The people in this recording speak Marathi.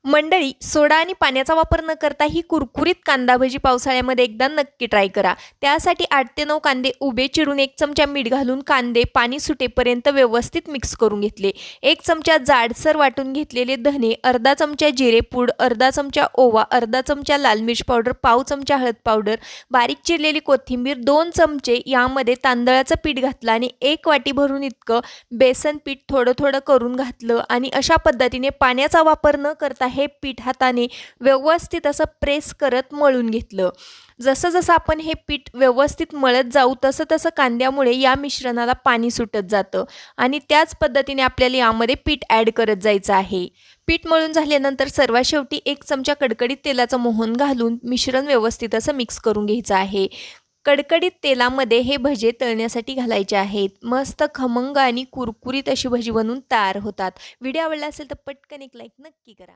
मंडळी, सोडा आणि पाण्याचा वापर न करता ही कुरकुरीत कांदा भजी पावसाळ्यामध्ये एकदा नक्की ट्राय करा. त्यासाठी 8 ते 9 कांदे उभे चिरून 1 चमचा मीठ घालून कांदे पाणी सुटेपर्यंत व्यवस्थित मिक्स करून घेतले. 1 चमचा जाडसर वाटून घेतलेले धने, अर्धा चमचा जिरे पूड, अर्धा चमचा ओवा, अर्धा चमचा लाल मिर्च पावडर, पाव चमचा हळद पावडर, बारीक चिरलेली कोथिंबीर, 2 चमचे यामध्ये तांदळाचं पीठ घातलं आणि 1 वाटी भरून इतकं बेसन पीठ थोडं थोडं करून घातलं आणि अशा पद्धतीने पाण्याचा वापर न करता हे पीठ हाताने व्यवस्थित असं प्रेस करत मळून घेतलं. जसं जसं आपण हे पीठ व्यवस्थित मळत जाऊ तसं तसं कांद्यामुळे या मिश्रणाला पाणी सुटत जातं आणि त्याच पद्धतीने आपल्याला यामध्ये पीठ ॲड करत जायचं आहे. पीठ मळून झाल्यानंतर सर्वात शेवटी 1 चमचा कडकडीत तेलाचं मोहन घालून मिश्रण व्यवस्थित असं मिक्स करून घ्यायचं आहे. कडकडीत तेलामध्ये हे भजे तळण्यासाठी घालायचे आहेत. मस्त खमंग आणि कुरकुरीत अशी भजी बनवून तयार होतात. व्हिडिओ आवडला असेल तर पटकन एक लाईक नक्की करा.